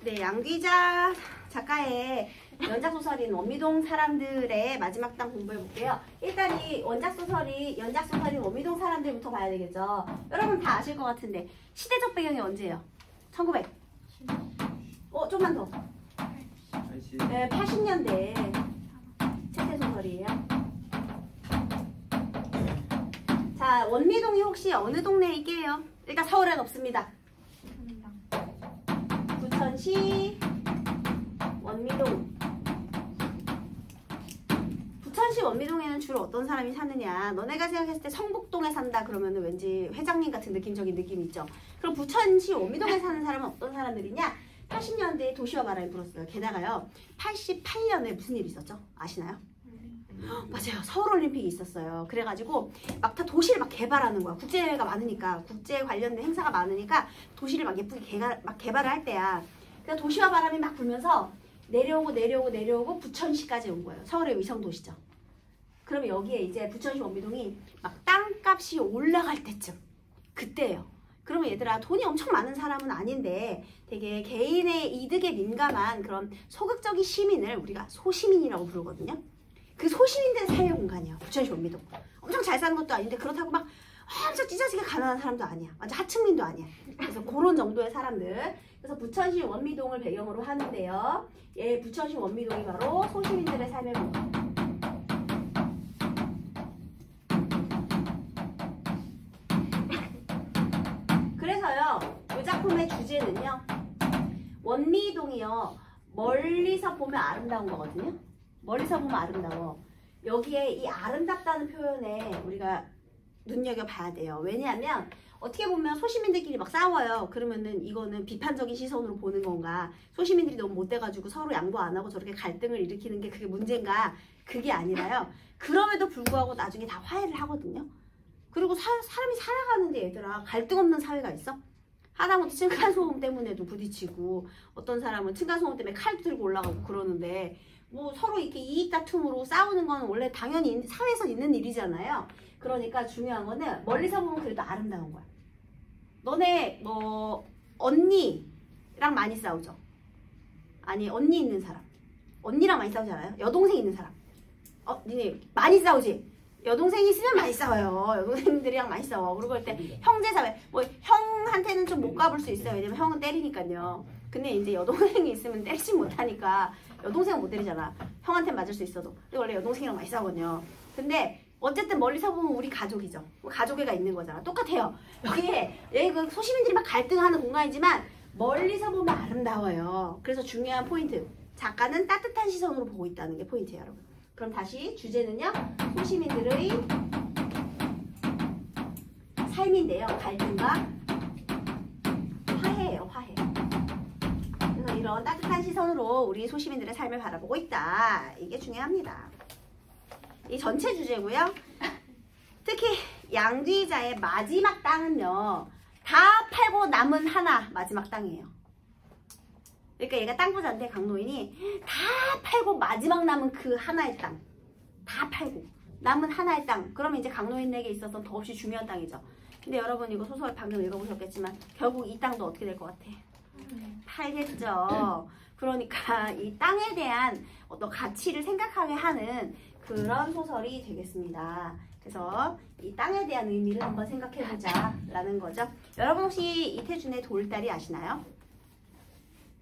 네, 양귀자 작가의 연작소설인 원미동 사람들의 마지막 땅 공부해볼게요. 일단 이 연작소설인 원미동 사람들부터 봐야 되겠죠. 여러분 다 아실 것 같은데 시대적 배경이 언제예요? 1900. 좀만 더. 네, 80년대 책대소설이에요. 자, 원미동이 혹시 어느 동네에 있게요? 일단 서울엔 없습니다. 부천시 원미동. 부천시 원미동에는 주로 어떤 사람이 사느냐? 너네가 생각했을 때 성북동에 산다 그러면은 왠지 회장님 같은 느낌적인 느낌이 있죠. 그럼 부천시 원미동에 사는 사람은 어떤 사람들이냐? 80년대에 도시와 바람이 불었어요. 게다가요 88년에 무슨 일이 있었죠? 아시나요? 맞아요. 서울올림픽이 있었어요. 그래가지고 막 다 도시를 막 개발하는 거야. 국제가 많으니까, 국제 관련된 행사가 많으니까 도시를 막 예쁘게 개발을 할 때야. 그래서 도시와 바람이 막 불면서 내려오고 부천시까지 온 거예요. 서울의 위성도시죠. 그러면 여기에 이제 부천시 원미동이 막 땅값이 올라갈 때쯤 그때예요. 그러면 얘들아 돈이 엄청 많은 사람은 아닌데 되게 개인의 이득에 민감한 그런 소극적인 시민을 우리가 소시민이라고 부르거든요. 그 소시민들의 사회 공간이에요. 부천시 원미동. 엄청 잘 사는 것도 아닌데 그렇다고 막 엄청 찢어지게 가난한 사람도 아니야. 완전 하층민도 아니야. 그래서 그런 정도의 사람들. 그래서 부천시 원미동을 배경으로 하는데요. 부천시 원미동이 바로 소시민들의 삶의 공간. 그래서요. 이 작품의 주제는요. 원미동이요. 멀리서 보면 아름다운 거거든요. 멀리서 보면 아름다워. 여기에 이 아름답다는 표현에 우리가 눈여겨봐야 돼요. 왜냐하면 어떻게 보면 소시민들끼리 막 싸워요. 그러면은 이거는 비판적인 시선으로 보는 건가? 소시민들이 너무 못돼가지고 서로 양보 안 하고 저렇게 갈등을 일으키는 게 그게 문제인가? 그게 아니라요. 그럼에도 불구하고 나중에 다 화해를 하거든요. 그리고 사람이 살아가는데 얘들아 갈등 없는 사회가 있어? 하다못해 층간소음 때문에도 부딪히고 어떤 사람은 층간소음 때문에 칼 들고 올라가고 그러는데 뭐 서로 이렇게 이익 다툼으로 싸우는 건 원래 당연히 사회에서 있는 일이잖아요. 그러니까 중요한 거는 멀리서 보면 그래도 아름다운 거야. 너네 뭐 언니랑 많이 싸우죠? 아니 언니 있는 사람. 언니랑 많이 싸우지 않아요? 여동생 있는 사람. 니네 많이 싸우지? 여동생이 있으면 많이 싸워요. 여동생들이랑 많이 싸워. 그리고 그때 형제자매. 뭐 형한테는 좀 못 가볼 수 있어요. 왜냐면 형은 때리니까요. 근데 이제 여동생이 있으면 때리지 못하니까 여동생은 못 때리잖아. 형한테 맞을 수 있어도. 근데 원래 여동생이랑 많이 싸우거든요. 근데 어쨌든 멀리서 보면 우리 가족이죠. 가족애가 있는 거잖아. 똑같아요. 여기에 그 소시민들이 막 갈등하는 공간이지만 멀리서 보면 아름다워요. 그래서 중요한 포인트. 작가는 따뜻한 시선으로 보고 있다는 게 포인트예요, 여러분. 그럼 다시 주제는요. 소시민들의 삶인데요. 갈등과 화해예요. 화해. 그래서 이런 따뜻한 시선으로 우리 소시민들의 삶을 바라보고 있다. 이게 중요합니다. 이 전체 주제고요. 특히 양귀자의 마지막 땅은요. 다 팔고 남은 하나 마지막 땅이에요. 그러니까 얘가 땅 부자인데 강노인이 다 팔고 마지막 남은 그 하나의 땅. 다 팔고 남은 하나의 땅. 그러면 이제 강노인에게 있어서 더없이 중요한 땅이죠. 근데 여러분 이거 소설 방금 읽어보셨겠지만 결국 이 땅도 어떻게 될 것 같아? 팔겠죠. 그러니까 이 땅에 대한 어떤 가치를 생각하게 하는 그런 소설이 되겠습니다. 그래서 이 땅에 대한 의미를 한번 생각해보자 라는 거죠. 여러분 혹시 이태준의 돌다리 아시나요?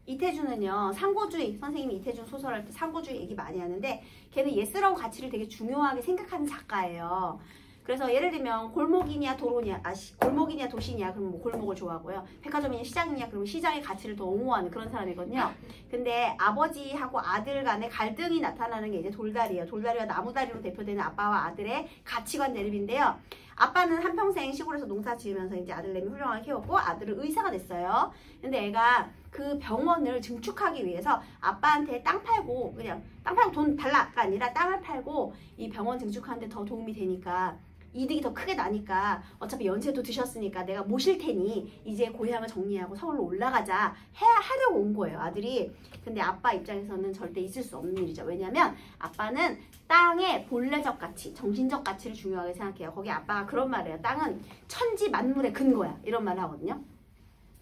이태준은요 상고주의, 선생님이 이태준 소설할 때 상고주의 얘기 많이 하는데 걔는 예스라고 가치를 되게 중요하게 생각하는 작가예요. 그래서 예를 들면 골목이냐 도로냐, 골목이냐 도시냐 그러면 뭐 골목을 좋아하고요. 백화점이냐 시장이냐 그러면 시장의 가치를 더 옹호하는 그런 사람이거든요. 근데 아버지하고 아들 간의 갈등이 나타나는 게 이제 돌다리예요. 돌다리와 나무다리로 대표되는 아빠와 아들의 가치관 대립인데요. 아빠는 한평생 시골에서 농사 지으면서 이제 아들내미 훌륭하게 키웠고 아들은 의사가 됐어요. 근데 애가 그 병원을 증축하기 위해서 아빠한테 땅 팔고 그냥 땅 팔고 돈 달라가 아니라 땅을 팔고 이 병원 증축하는데 더 도움이 되니까 이득이 더 크게 나니까 어차피 연세도 드셨으니까 내가 모실 테니 이제 고향을 정리하고 서울로 올라가자 하려고 온 거예요, 아들이. 근데 아빠 입장에서는 절대 있을 수 없는 일이죠. 왜냐면 아빠는 땅의 본래적 가치, 정신적 가치를 중요하게 생각해요. 거기 아빠가 그런 말을 해요. 땅은 천지 만물의 근거야. 이런 말을 하거든요.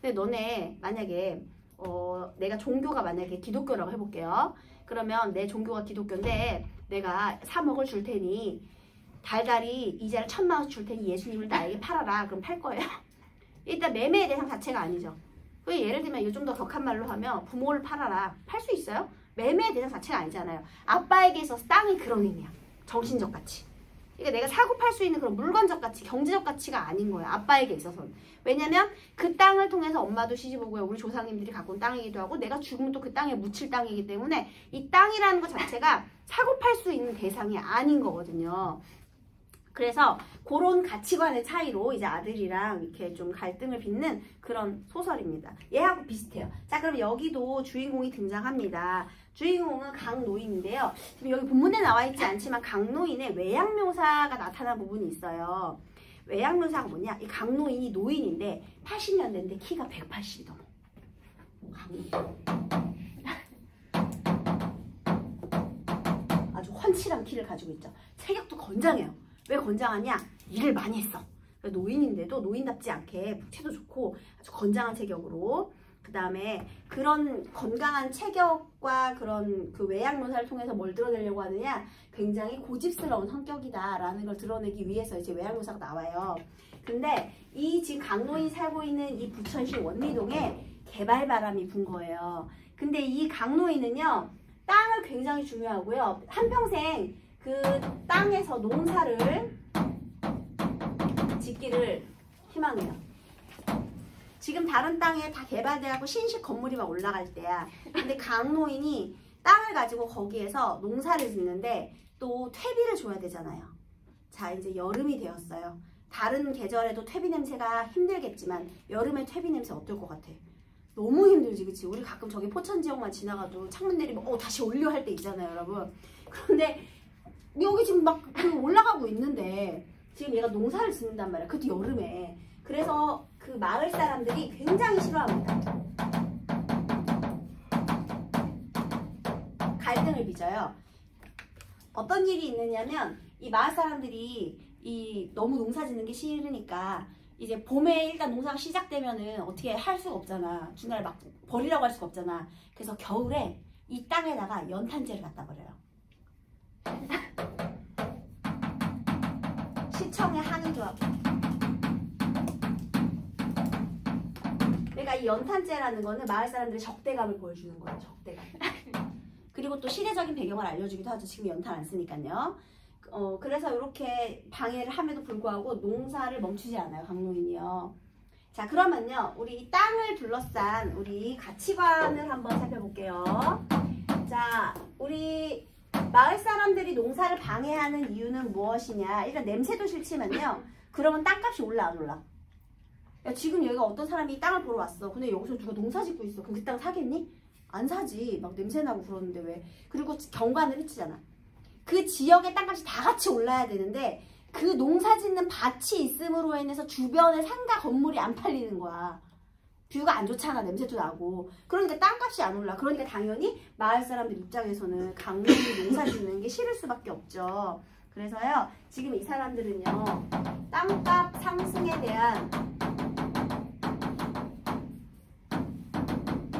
근데 너네 만약에 내가 종교가 만약에 기독교라고 해볼게요. 그러면 내 종교가 기독교인데 내가 3억을 줄 테니 달달이 이자를 1,000만 원 줄 테니 예수님을 나에게 팔아라. 그럼 팔 거예요? 일단 매매의 대상 자체가 아니죠. 예를 들면 이거 좀 더 격한 말로 하면 부모를 팔아라. 팔 수 있어요? 매매의 대상 자체가 아니잖아요. 아빠에게 있어서 땅이 그런 의미야. 정신적 가치. 그러니까 내가 사고 팔 수 있는 그런 물건적 가치, 경제적 가치가 아닌 거예요. 아빠에게 있어서는. 왜냐면 그 땅을 통해서 엄마도 시집오고요. 우리 조상님들이 갖고 온 땅이기도 하고 내가 죽으면 또 그 땅에 묻힐 땅이기 때문에 이 땅이라는 것 자체가 사고 팔 수 있는 대상이 아닌 거거든요. 그래서 그런 가치관의 차이로 이제 아들이랑 이렇게 좀 갈등을 빚는 그런 소설입니다. 얘하고 비슷해요. 자, 그럼 여기도 주인공이 등장합니다. 주인공은 강노인인데요. 지금 여기 본문에 나와 있지 않지만 강노인의 외양 묘사가 나타난 부분이 있어요. 외양 묘사가 뭐냐? 이 강노인이 노인인데 80년대인데 키가 180이 넘어. 강노인. 아주 훤칠한 키를 가지고 있죠. 체격도 건장해요. 왜 건장하냐? 일을 많이 했어. 노인인데도 노인답지 않게 부채도 좋고 아주 건장한 체격으로, 그 다음에 그런 건강한 체격과 그런 그 외양 묘사를 통해서 뭘 드러내려고 하느냐? 굉장히 고집스러운 성격이다라는 걸 드러내기 위해서 이제 외양 묘사가 나와요. 근데 이 지금 강노인이 살고 있는 이 부천시 원리동에 개발 바람이 분 거예요. 근데 이 강노인은요, 땅을 굉장히 중요하고요. 한평생 그 땅에서 농사를 짓기를 희망해요. 지금 다른 땅에 다 개발돼갖고 신식 건물이 막 올라갈 때야. 근데 강노인이 땅을 가지고 거기에서 농사를 짓는데 또 퇴비를 줘야 되잖아요. 자, 이제 여름이 되었어요. 다른 계절에도 퇴비 냄새가 힘들겠지만 여름에 퇴비 냄새 어떨 것 같아? 너무 힘들지, 그치? 우리 가끔 저기 포천 지역만 지나가도 창문 내리면 다시 올려 할 때 있잖아요, 여러분. 그런데 여기 지금 막 올라가고 있는데 지금 얘가 농사를 짓는단 말이야. 그것도 여름에. 그래서 그 마을 사람들이 굉장히 싫어합니다. 갈등을 빚어요. 어떤 일이 있느냐면 이 마을 사람들이 너무 농사 짓는 게 싫으니까 이제 봄에 일단 농사가 시작되면은 어떻게 할 수가 없잖아. 중간에 막 버리라고 할 수가 없잖아. 그래서 겨울에 이 땅에다가 연탄재를 갖다 버려요. 시청의 한의조합. 그러니까 이 연탄재라는 거는 마을 사람들의 적대감을 보여주는 거예요. 적대감. 그리고 또 시대적인 배경을 알려주기도 하죠. 지금 연탄 안 쓰니까요. 그래서 이렇게 방해를 함에도 불구하고 농사를 멈추지 않아요. 강노인이요. 자, 그러면요, 우리 이 땅을 둘러싼 우리 가치관을 한번 살펴볼게요. 자, 우리 마을 사람들이 농사를 방해하는 이유는 무엇이냐? 일단 냄새도 싫지만요. 그러면 땅값이 올라 안 올라? 야, 지금 여기가 어떤 사람이 땅을 보러 왔어. 근데 여기서 누가 농사 짓고 있어. 그럼 그 땅 사겠니? 안 사지. 막 냄새나고 그러는데 왜? 그리고 경관을 해치잖아. 그 지역의 땅값이 다 같이 올라야 되는데 그 농사 짓는 밭이 있음으로 인해서 주변에 상가 건물이 안 팔리는 거야. 뷰가 안 좋잖아. 냄새도 나고. 그러니까 땅값이 안 올라. 그러니까 당연히 마을 사람들 입장에서는 강릉이 농사 짓는 게 싫을 수밖에 없죠. 그래서요, 지금 이 사람들은요, 땅값 상승에 대한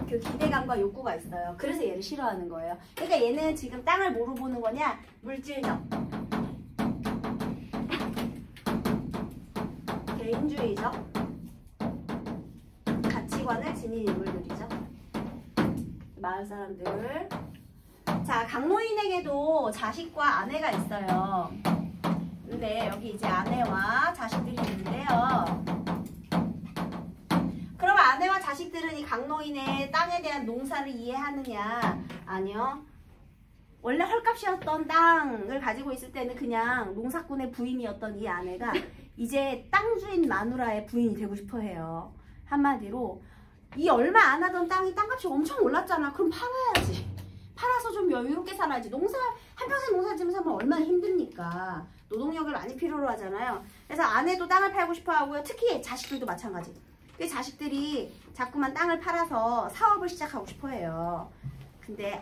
그 기대감과 욕구가 있어요. 그래서 얘를 싫어하는 거예요. 그러니까 얘는 지금 땅을 뭐로 보는 거냐? 물질적, 개인주의적 가치관을 지닌 인물들이죠. 마을 사람들. 자, 강노인에게도 자식과 아내가 있어요. 근데 여기 이제 아내와 자식들이 있는데요. 그럼 아내와 자식들은 이 강노인의 땅에 대한 농사를 이해하느냐? 아니요. 원래 헐값이었던 땅을 가지고 있을 때는 그냥 농사꾼의 부인이었던 이 아내가 이제 땅 주인 마누라의 부인이 되고 싶어 해요. 한마디로 이 얼마 안 하던 땅이 땅값이 엄청 올랐잖아. 그럼 팔아야지. 팔아서 좀 여유롭게 살아야지. 한평생 농사 지으면서 하면 얼마나 힘듭니까? 노동력을 많이 필요로 하잖아요. 그래서 아내도 땅을 팔고 싶어 하고요. 특히 자식들도 마찬가지. 그 자식들이 자꾸만 땅을 팔아서 사업을 시작하고 싶어 해요. 근데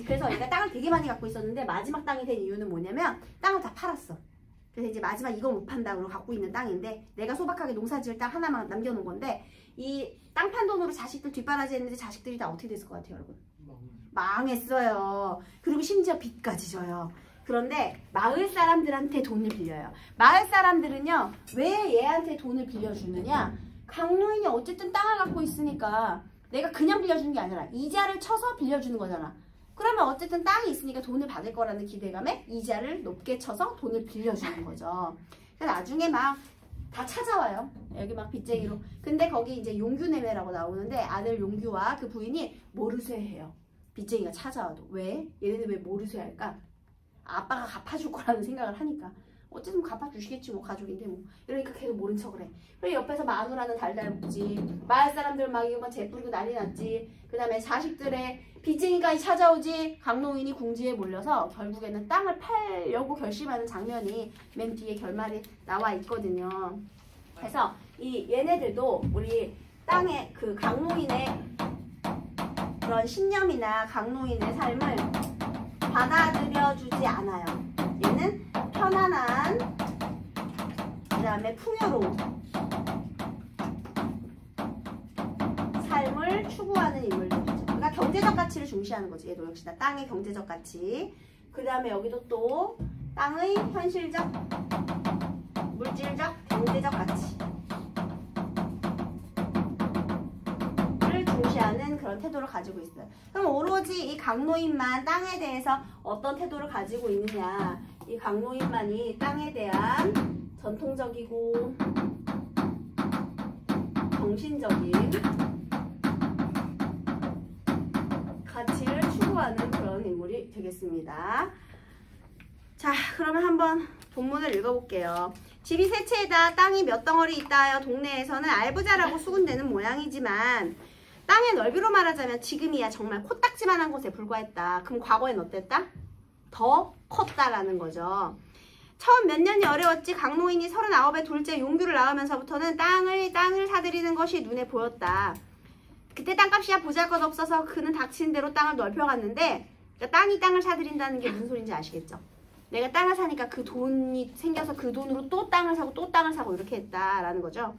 그래서 얘가 땅을 되게 많이 갖고 있었는데 마지막 땅이 된 이유는 뭐냐면 땅을 다 팔았어. 그래서 이제 마지막 이거 못 판다고 갖고 있는 땅인데 내가 소박하게 농사 지을 땅 하나만 남겨놓은 건데 이 땅 판 돈으로 자식들 뒷바라지 했는데 자식들이 다 어떻게 됐을 것 같아요, 여러분? 망했어요. 그리고 심지어 빚까지 져요. 그런데 마을 사람들한테 돈을 빌려요. 마을 사람들은요, 왜 얘한테 돈을 빌려주느냐? 강노인이 어쨌든 땅을 갖고 있으니까 내가 그냥 빌려주는 게 아니라 이자를 쳐서 빌려주는 거잖아. 그러면 어쨌든 땅이 있으니까 돈을 받을 거라는 기대감에 이자를 높게 쳐서 돈을 빌려주는 거죠. 그래서 나중에 막 다 찾아와요. 여기 막 빚쟁이로. 근데 거기 이제 용규내외라고 나오는데 아들 용규와 그 부인이 모르쇠해요. 빚쟁이가 찾아와도. 왜? 얘네들 왜 모르쇠할까? 아빠가 갚아줄 거라는 생각을 하니까. 어쨌든 갚아주시겠지 뭐 가족인데 뭐. 이러니까 계속 모른 척을 해. 그리고 옆에서 마누라는 달달 묵지. 마을 사람들 막 이거 막 재뿌리고 난리 났지. 그 다음에 자식들의 빚쟁이까지 찾아오지. 강노인이 궁지에 몰려서 결국에는 땅을 팔려고 결심하는 장면이 맨 뒤에 결말이 나와 있거든요. 그래서 이 얘네들도 우리 땅의 그 강노인의 그런 신념이나 강노인의 삶을 받아들여주지 않아요. 얘는 편안한, 그 다음에 풍요로운 삶을 추구하는 인물들이죠. 그러니까 경제적 가치를 중시하는 거지. 얘도 역시나 땅의 경제적 가치. 그 다음에 여기도 또 땅의 현실적, 물질적, 경제적 가치. 중시하는 그런 태도를 가지고 있어요. 그럼 오로지 이 강노인만 땅에 대해서 어떤 태도를 가지고 있느냐. 이 강노인만이 땅에 대한 전통적이고 정신적인 가치를 추구하는 그런 인물이 되겠습니다. 자, 그러면 한번 본문을 읽어볼게요. 집이 세 채에다 땅이 몇 덩어리 있다 하여 동네에서는 알부자라고 수군대는 모양이지만 땅의 넓이로 말하자면 지금이야 정말 코딱지만한 곳에 불과했다. 그럼 과거엔 어땠다? 더 컸다라는 거죠. 처음 몇 년이 어려웠지 강노인이 39의 둘째 용규를 낳으면서부터는 땅을 사들이는 것이 눈에 보였다. 그때 땅값이야 보잘것없어서 그는 닥치는 대로 땅을 넓혀갔는데, 그러니까 땅을 사들인다는 게 무슨 소리인지 아시겠죠? 내가 땅을 사니까 그 돈이 생겨서 그 돈으로 또 땅을 사고 또 땅을 사고 이렇게 했다라는 거죠.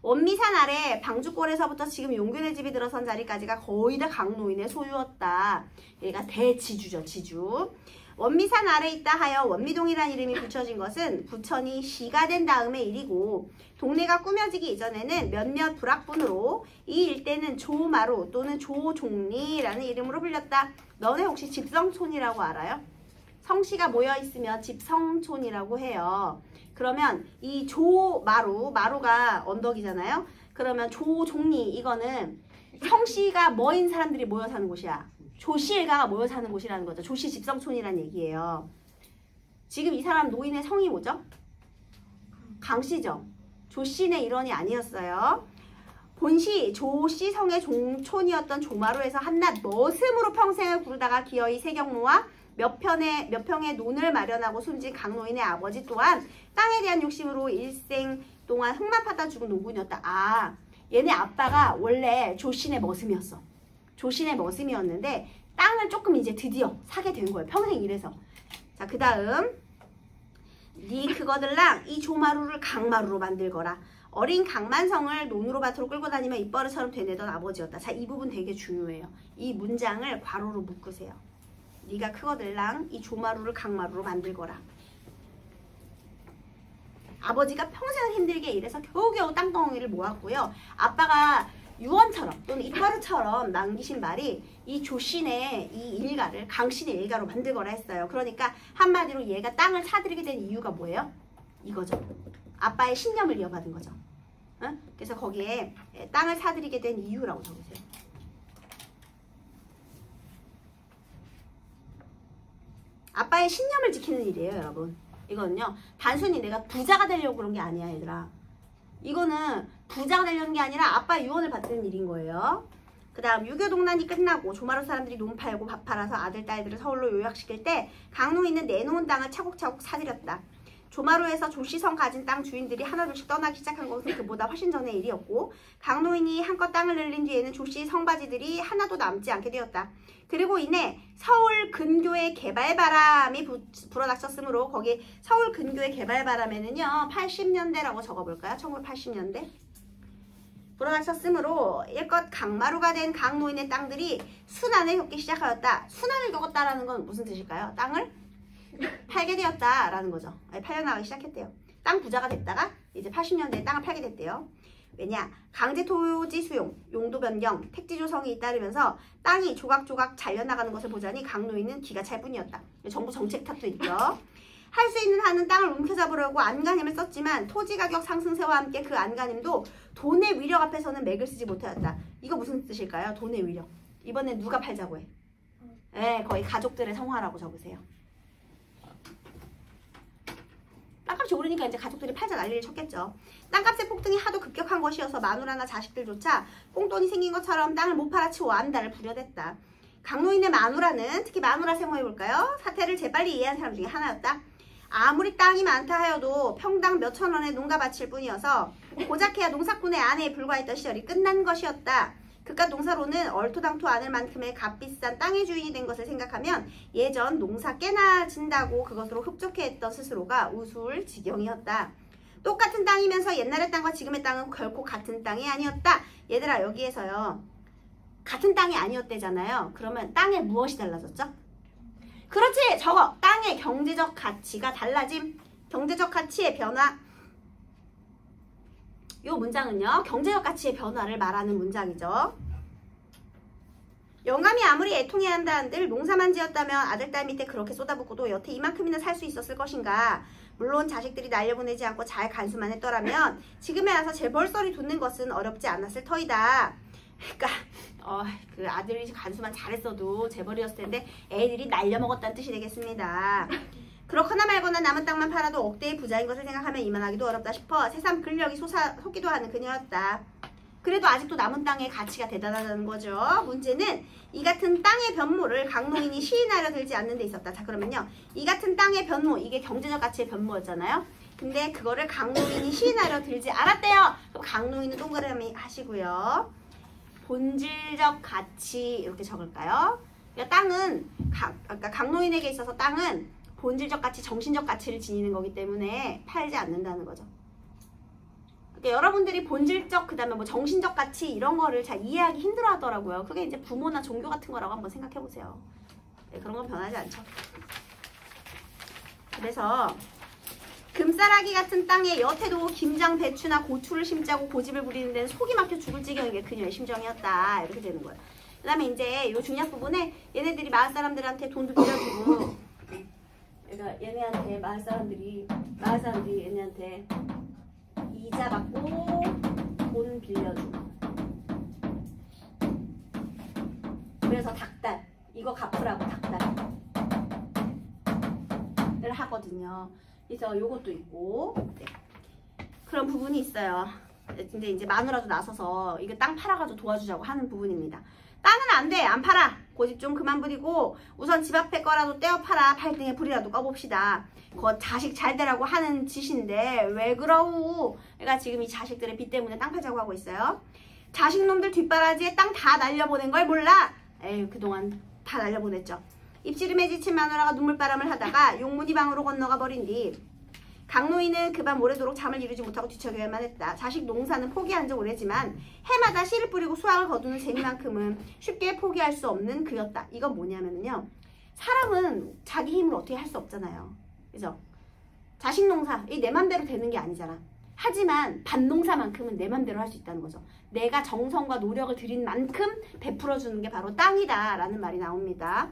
원미산 아래 방주골에서부터 지금 용균의 집이 들어선 자리까지가 거의 다 강노인의 소유였다. 얘가 대지주죠, 지주. 원미산 아래 있다 하여 원미동이라는 이름이 붙여진 것은 부천이 시가 된 다음의 일이고, 동네가 꾸며지기 이전에는 몇몇 불악분으로 이 일대는 조마루 또는 조종리라는 이름으로 불렸다. 너네 혹시 집성촌이라고 알아요? 성씨가 모여있으면 집성촌이라고 해요. 그러면 이 마루가 언덕이잖아요. 그러면 조종리, 이거는 성씨가 모인 사람들이 모여 사는 곳이야. 조씨 일가가 모여 사는 곳이라는 거죠. 조씨 집성촌이라는 얘기예요. 지금 이 사람 노인의 성이 뭐죠? 강씨죠. 조씨네 일원이 아니었어요. 본시 조씨 성의 종촌이었던 조마루에서 한낱 머슴으로 평생을 구르다가 기어이 세경모와 몇 평의 논을 마련하고 숨진 강노인의 아버지 또한 땅에 대한 욕심으로 일생 동안 흙만 파다 죽은 농군이었다. 아, 얘네 아빠가 원래 조씨네 머슴이었어. 조씨네 머슴이었는데 땅을 조금 이제 드디어 사게 된 거예요. 평생 일해서. 자, 그 다음 니 그거들랑 이 조마루를 강마루로 만들거라. 어린 강만성을 논으로 밭으로 끌고 다니며 입버릇처럼 되뇌던 아버지였다. 자, 이 부분 되게 중요해요. 이 문장을 괄호로 묶으세요. 네가 크거들랑 이 조마루를 강마루로 만들거라. 아버지가 평생을 힘들게 일해서 겨우겨우 땅덩어리를 모았고요. 아빠가 유언처럼 또는 입버릇처럼 남기신 말이 이 조씨네 이 일가를 강씨네 일가로 만들거라 했어요. 그러니까 한마디로 얘가 땅을 사들이게 된 이유가 뭐예요? 이거죠. 아빠의 신념을 이어받은 거죠. 응? 그래서 거기에 땅을 사들이게 된 이유라고 적으세요. 아빠의 신념을 지키는 일이에요, 여러분. 이거는요, 단순히 내가 부자가 되려고 그런 게 아니야, 얘들아. 이거는 부자가 되려는 게 아니라 아빠의 유언을 받는 일인 거예요. 그 다음 유교동란이 끝나고 조마루 사람들이 논 팔고 밥 팔아서 아들, 딸들을 서울로 요약시킬 때 강노인은 내놓은 땅을 차곡차곡 사들였다. 조마루에서 조씨성 가진 땅 주인들이 하나둘씩 떠나기 시작한 것은 그보다 훨씬 전의 일이었고, 강노인이 한껏 땅을 늘린 뒤에는 조씨 성바지들이 하나도 남지 않게 되었다. 그리고 이내 서울 근교의 개발바람이 불어닥쳤으므로 거기 서울 근교의 개발바람에는요 80년대라고 적어볼까요? 1980년대? 불어닥쳤으므로 일껏 강마루가 된 강노인의 땅들이 순환을 겪기 시작하였다. 순환을 겪었다라는 건 무슨 뜻일까요? 땅을 팔게 되었다라는 거죠. 팔려나가기 시작했대요. 땅 부자가 됐다가 이제 80년대에 땅을 팔게 됐대요. 왜냐? 강제 토지 수용, 용도 변경, 택지 조성이 잇따르면서 땅이 조각조각 잘려나가는 것을 보자니 강노인은 기가 찰 뿐이었다. 정부 정책 탓도 있죠. 할 수 있는 한은 땅을 움켜잡으려고 안간힘을 썼지만 토지 가격 상승세와 함께 그 안간힘도 돈의 위력 앞에서는 맥을 쓰지 못하였다. 이거 무슨 뜻일까요? 돈의 위력. 이번엔 누가 팔자고 해? 네, 거의 가족들의 성화라고 적으세요. 땅값이 오르니까 이제 가족들이 팔자 난리를 쳤겠죠. 땅값의 폭등이 하도 급격한 것이어서 마누라나 자식들조차 꽁돈이 생긴 것처럼 땅을 못 팔아치워 안달을 부려댔다. 강노인의 마누라는, 특히 마누라 세모해볼까요? 사태를 재빨리 이해한 사람 중에 하나였다. 아무리 땅이 많다 하여도 평당 몇천 원의 농가밭일 뿐이어서 고작해야 농사꾼의 아내에 불과했던 시절이 끝난 것이었다. 그깟 농사로는 얼토당토 않을 만큼의 값비싼 땅의 주인이 된 것을 생각하면 예전 농사 깨나 진다고 그것으로 흡족해했던 스스로가 우스울 지경이었다. 똑같은 땅이면서 옛날의 땅과 지금의 땅은 결코 같은 땅이 아니었다. 얘들아, 여기에서요, 같은 땅이 아니었대잖아요. 그러면 땅에 무엇이 달라졌죠? 그렇지! 저거! 땅의 경제적 가치가 달라짐. 경제적 가치의 변화. 이 문장은요, 경제적 가치의 변화를 말하는 문장이죠. 영감이 아무리 애통해야 한다 한들 농사만 지었다면 아들, 딸 밑에 그렇게 쏟아붓고도 여태 이만큼이나 살 수 있었을 것인가. 물론 자식들이 날려보내지 않고 잘 간수만 했더라면 지금에 와서 재벌소리 돋는 것은 어렵지 않았을 터이다. 그러니까 그 아들이 간수만 잘했어도 재벌이었을 텐데 애들이 날려먹었다는 뜻이 되겠습니다. 그렇거나 말거나 남은 땅만 팔아도 억대의 부자인 것을 생각하면 이만하기도 어렵다 싶어 새삼 근력이 솟기도 하는 그녀였다. 그래도 아직도 남은 땅의 가치가 대단하다는 거죠. 문제는 이 같은 땅의 변모를 강노인이 시인하려 들지 않는 데 있었다. 자, 그러면요, 이 같은 땅의 변모, 이게 경제적 가치의 변모였잖아요. 근데 그거를 강노인이 시인하려 들지 않았대요. 그럼 강노인은 동그라미 하시고요. 본질적 가치 이렇게 적을까요? 그러니까 땅은 그러니까 강노인에게 있어서 땅은 본질적 가치, 정신적 가치를 지니는 거기 때문에 팔지 않는다는 거죠. 그러니까 여러분들이 본질적, 그 다음에 뭐 정신적 가치 이런 거를 잘 이해하기 힘들어 하더라고요. 그게 이제 부모나 종교 같은 거라고 한번 생각해 보세요. 네, 그런 건 변하지 않죠. 그래서 금싸라기 같은 땅에 여태도 김장, 배추나 고추를 심자고 고집을 부리는 데는 속이 막혀 죽을 지경인 게 그녀의 심정이었다. 이렇게 되는 거예요. 그 다음에 이제 요 중요한 부분에 얘네들이 마을 사람들한테 돈도 빌려주고, 그러니까 얘네한테 마을 사람들이 얘네한테 이자 받고 돈 빌려주고, 그래서 닭달 이거 갚으라고 닭달을 하거든요. 그래서 요것도 있고, 네, 그런 부분이 있어요. 근데 이제 마누라도 나서서 이거 땅 팔아가지고 도와주자고 하는 부분입니다. 땅은 안 돼, 안 팔아. 고집 좀 그만 부리고 우선 집 앞에 거라도 떼어 팔아. 팔등에 불이라도 꺼봅시다. 그거 자식 잘 되라고 하는 짓인데 왜 그러우? 그러니까 지금 이 자식들의 빚 때문에 땅 팔자고 하고 있어요. 자식놈들 뒷바라지에 땅 다 날려보낸 걸 몰라? 에휴, 그동안 다 날려보냈죠. 입지름에 지친 마누라가 눈물바람을 하다가 용문이 방으로 건너가 버린 뒤 강노인은 그밤 오래도록 잠을 이루지 못하고 뒤척여야만 했다. 자식 농사는 포기한 지 오래지만 해마다 씨를 뿌리고 수확을 거두는 재미만큼은 쉽게 포기할 수 없는 그였다. 이건 뭐냐면요, 사람은 자기 힘으로 어떻게 할 수 없잖아요. 그죠? 자식 농사, 이 내 맘대로 되는 게 아니잖아. 하지만 밭농사만큼은 내 맘대로 할 수 있다는 거죠. 내가 정성과 노력을 들인 만큼 베풀어주는 게 바로 땅이다 라는 말이 나옵니다.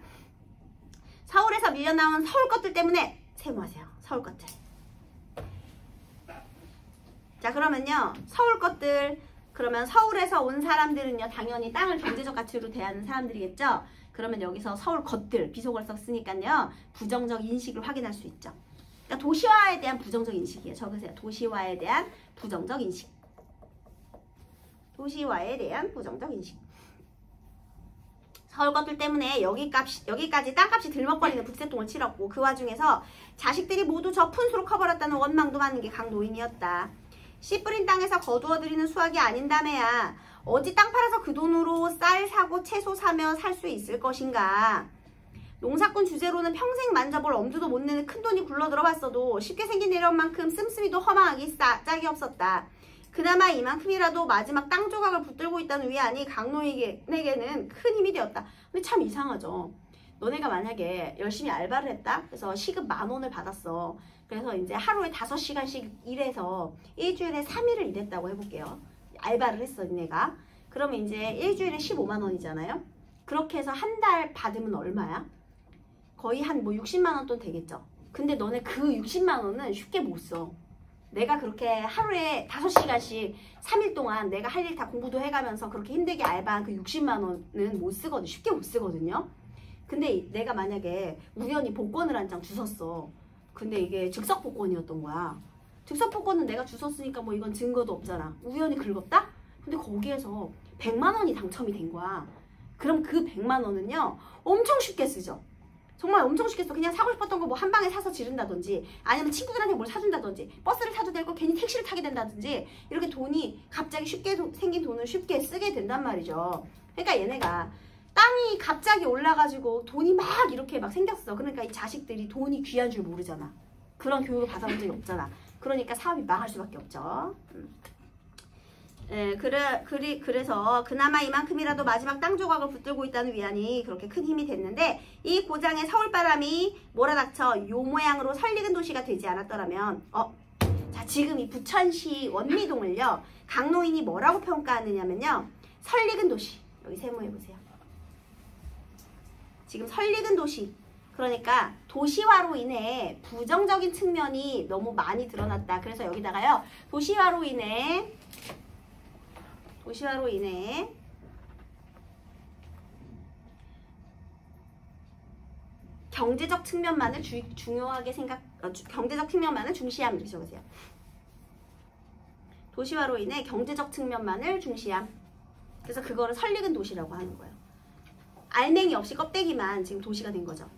서울에서 밀려나온 서울 것들 때문에 세모하세요. 서울 것들. 자, 그러면요, 서울 것들, 그러면 서울에서 온 사람들은요 당연히 땅을 경제적 가치로 대하는 사람들이겠죠. 그러면 여기서 서울 것들, 비속어를 썼으니까요 부정적 인식을 확인할 수 있죠. 그러니까 도시화에 대한 부정적 인식이에요. 적으세요. 도시화에 대한 부정적 인식. 도시화에 대한 부정적 인식. 서울 것들 때문에 여기까지 땅값이 들먹거리는 북새똥을 치렀고, 그 와중에서 자식들이 모두 저 푼수로 커버렸다는 원망도 많은 게 강노인이었다. 씨 뿌린 땅에서 거두어들이는 수확이 아닌다며야 어디 땅 팔아서 그 돈으로 쌀 사고 채소 사며 살 수 있을 것인가. 농사꾼 주제로는 평생 만져볼 엄두도 못 내는 큰돈이 굴러 들어왔어도 쉽게 생긴 내려온 만큼 씀씀이도 허망하기 짝이 없었다. 그나마 이만큼이라도 마지막 땅 조각을 붙들고 있다는 위안이 강노인에게는 큰 힘이 되었다. 근데 참 이상하죠. 너네가 만약에 열심히 알바를 했다? 그래서 시급 10,000원을 받았어. 그래서 이제 하루에 5시간씩 일해서 일주일에 3일을 일했다고 해볼게요. 알바를 했어, 니네가. 그러면 이제 일주일에 15만 원이잖아요. 그렇게 해서 한 달 받으면 얼마야? 거의 한 뭐 60만 원 돈 되겠죠. 근데 너네 그 60만 원은 쉽게 못 써. 내가 그렇게 하루에 5시간씩 3일 동안 내가 할 일 다 공부도 해가면서 그렇게 힘들게 알바한 그 60만 원은 못 쓰거든. 쉽게 못 쓰거든요. 근데 내가 만약에 우연히 복권을 한 장 주웠어. 근데 이게 즉석 복권이었던 거야. 즉석 복권은 내가 주웠으니까 뭐 이건 증거도 없잖아. 우연히 긁었다? 근데 거기에서 100만 원이 당첨이 된 거야. 그럼 그 100만 원은요 엄청 쉽게 쓰죠. 정말 엄청 쉽게 써. 그냥 사고 싶었던 거 뭐 한 방에 사서 지른다든지, 아니면 친구들한테 뭘 사준다든지, 버스를 타도 되고 괜히 택시를 타게 된다든지, 이렇게 돈이 갑자기 쉽게 생긴 돈을 쉽게 쓰게 된단 말이죠. 그러니까 얘네가 땅이 갑자기 올라가지고 돈이 막 이렇게 막 생겼어. 그러니까 이 자식들이 돈이 귀한 줄 모르잖아. 그런 교육을 받아본 적이 없잖아. 그러니까 사업이 망할 수밖에 없죠. 그래서 그나마 이만큼이라도 마지막 땅 조각을 붙들고 있다는 위안이 그렇게 큰 힘이 됐는데, 이 고장에 서울바람이 몰아닥쳐 요 모양으로 설익은 도시가 되지 않았더라면, 자, 지금 이 부천시 원미동을요 강노인이 뭐라고 평가하느냐면요, 설익은 도시. 여기 세모해보세요. 지금 설익은 도시, 그러니까 도시화로 인해 부정적인 측면이 너무 많이 드러났다. 그래서 여기다가요, 도시화로 인해 경제적 측면만을 경제적 측면만을 중시함. 이렇게 적으세요. 도시화로 인해 경제적 측면만을 중시함. 그래서 그거를 설익은 도시라고 하는 거예요. 알맹이 없이 껍데기만 지금 도시가 된 거죠.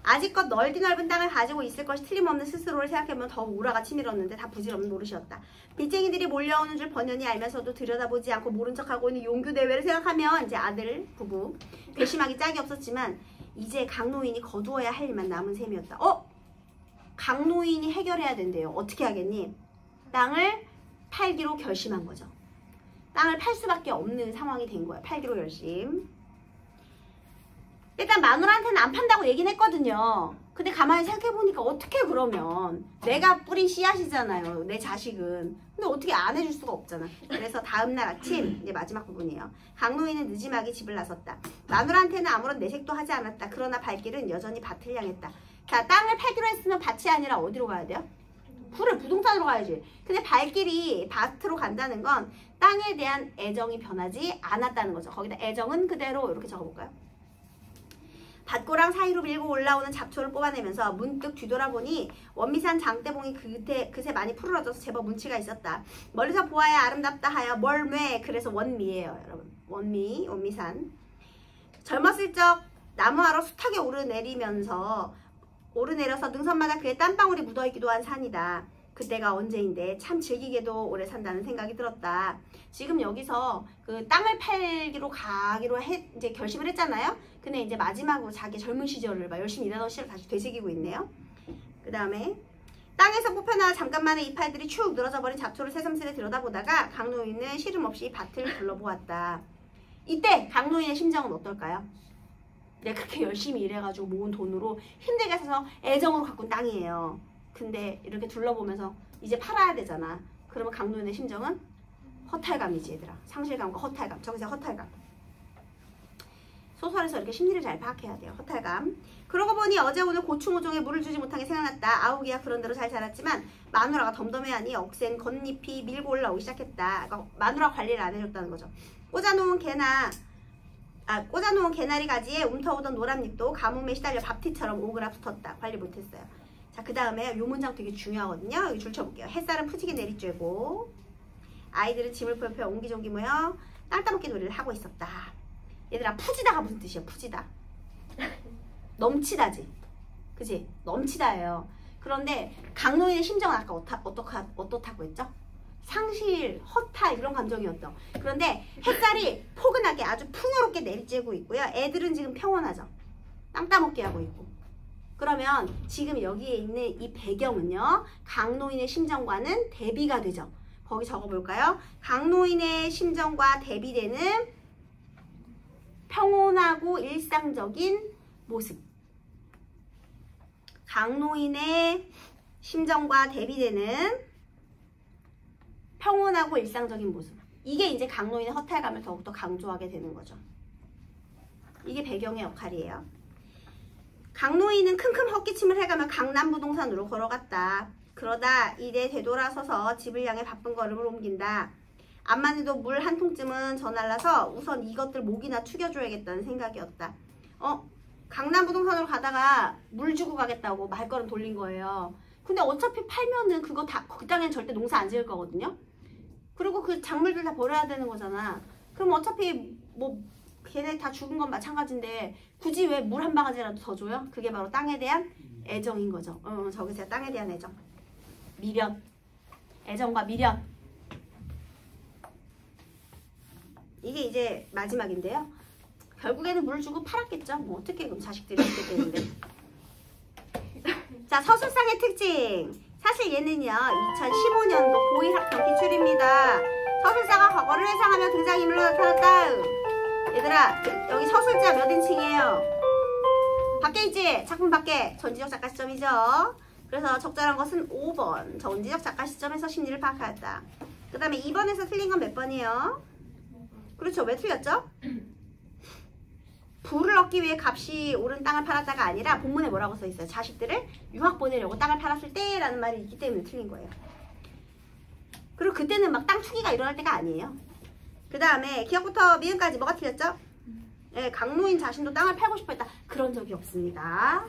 아직껏 넓디 넓은 땅을 가지고 있을 것이 틀림없는 스스로를 생각해보면 더욱 우라가 치밀었는데 다 부질없는 노릇이었다. 빚쟁이들이 몰려오는 줄 번연히 알면서도 들여다보지 않고 모른 척하고 있는 용규 대회를 생각하면 이제 아들 부부 괘씸하기 짝이 없었지만 이제 강노인이 거두어야 할 일만 남은 셈이었다. 강노인이 해결해야 된대요. 어떻게 하겠니? 땅을 팔기로 결심한 거죠. 땅을 팔 수밖에 없는 상황이 된 거야. 팔기로 결심. 일단 마누라한테는 안 판다고 얘기는 했거든요. 근데 가만히 생각해보니까 어떻게, 그러면 내가 뿌린 씨앗이잖아요, 내 자식은. 근데 어떻게 안 해줄 수가 없잖아. 그래서 다음날 아침, 이제 마지막 부분이에요. 강노인은 늦지막이 집을 나섰다. 마누라한테는 아무런 내색도 하지 않았다. 그러나 발길은 여전히 밭을 향했다. 자, 땅을 팔기로 했으면 밭이 아니라 어디로 가야 돼요? 부동산으로 가야지. 근데 발길이 밭으로 간다는 건 땅에 대한 애정이 변하지 않았다는 거죠. 거기다 애정은 그대로 이렇게 적어볼까요? 밭고랑 사이로 밀고 올라오는 잡초를 뽑아내면서 문득 뒤돌아보니 원미산 장대봉이 그새 많이 푸르러져서 제법 문치가 있었다. 멀리서 보아야 아름답다 하여 멀매, 그래서 원미예요, 여러분. 원미산. 젊었을 적 나무하러 숱하게 오르내려서 능선마다 그의 땀방울이 묻어있기도 한 산이다. 그때가 언제인데 참 즐기게도 오래 산다는 생각이 들었다. 지금 여기서 그 땅을 팔기로 가기로 이제 결심을 했잖아요. 근데 이제 마지막으로 자기 젊은 시절을 막 열심히 일하던 시절을 다시 되새기고 있네요. 그 다음에 땅에서 뽑혀나와 잠깐만에 이파이들이 축 늘어져 버린 잡초를 새삼스레 들여다보다가 강노인은 시름 없이 밭을 둘러보았다. 이때 강노인의 심정은 어떨까요? 내가 그렇게 열심히 일해가지고 모은 돈으로 힘들게 사서 애정으로 가꾼 땅이에요. 근데 이렇게 둘러보면서 이제 팔아야 되잖아. 그러면 강노인의 심정은 허탈감이지, 얘들아. 상실감과 허탈감. 저기서 허탈감. 소설에서 이렇게 심리를 잘 파악해야 돼요. 허탈감. 그러고 보니 어제 오늘 고충오종에 물을 주지 못한 게 생각났다. 아우기야 그런대로 잘 자랐지만 마누라가 덤덤해하니 억센 겉잎이 밀고 올라오기 시작했다. 그러니까 마누라 관리를 안 해줬다는 거죠. 꽂아놓은 개나리 가지에 움터오던 노란잎도 가뭄에 시달려 밥티처럼 오그라 붙었다. 관리 못했어요. 자, 그 다음에 요 문장 되게 중요하거든요. 여기 줄 쳐볼게요. 햇살은 푸지게 내리쬐고 아이들은 짐을 펴펴 옹기종기 모여 땅 따먹기 놀이를 하고 있었다. 얘들아, 푸지다가 무슨 뜻이야? 푸지다. 넘치다지. 그치? 넘치다예요. 그런데 강노인의 심정은 아까 어떻다고 했죠? 상실, 허탈 이런 감정이었죠. 그런데 햇살이 포근하게 아주 풍요롭게 내리쬐고 있고요. 애들은 지금 평온하죠. 땅 따먹기 하고 있고. 그러면 지금 여기에 있는 이 배경은요, 강노인의 심정과는 대비가 되죠. 거기 적어볼까요? 강노인의 심정과 대비되는 평온하고 일상적인 모습. 강노인의 심정과 대비되는 평온하고 일상적인 모습. 이게 이제 강노인의 허탈감을 더욱더 강조하게 되는 거죠. 이게 배경의 역할이에요. 강노인은 킁킁 헛기침을 해가며 강남부동산으로 걸어갔다. 그러다 이내 되돌아서서 집을 향해 바쁜 걸음을 옮긴다. 암만 해도 물 한 통쯤은 저 날라서 우선 이것들 목이나 축여줘야겠다는 생각이었다. 강남부동산으로 가다가 물 주고 가겠다고 말걸음 돌린 거예요. 근데 어차피 팔면은 그거 다 그 땅엔 절대 농사 안 지을 거거든요. 그리고 그 작물들 다 버려야 되는 거잖아. 그럼 어차피 뭐 걔네 다 죽은 건 마찬가지인데 굳이 왜 물 한 바가지라도 더 줘요? 그게 바로 땅에 대한 애정인 거죠. 저기서 땅에 대한 애정. 미련. 애정과 미련. 이게 이제 마지막인데요. 결국에는 물 주고 팔았겠죠. 뭐 어떻게 그럼 자식들이 어떻게 되는데. 자, 서술상의 특징. 사실 얘는요 2015년도 고1 학점 기출입니다. 서술사가 과거를 회상하며 등장인물로 나타났다. 얘들아 여기 서술자 몇 인칭이에요? 밖에 있지? 작품 밖에. 전지적 작가 시점이죠. 그래서 적절한 것은 5번. 전지적 작가 시점에서 심리를 파악하였다. 그 다음에 2번에서 틀린 건 몇 번이에요? 그렇죠. 왜 틀렸죠? 부를 얻기 위해 값이 오른 땅을 팔았다가 아니라 본문에 뭐라고 써 있어요? 자식들을 유학 보내려고 땅을 팔았을 때 라는 말이 있기 때문에 틀린 거예요. 그리고 그때는 막 땅 투기가 일어날 때가 아니에요. 그 다음에 기억부터 미음까지 뭐가 틀렸죠? 네, 강노인 자신도 땅을 팔고 싶어 했다. 그런 적이 없습니다.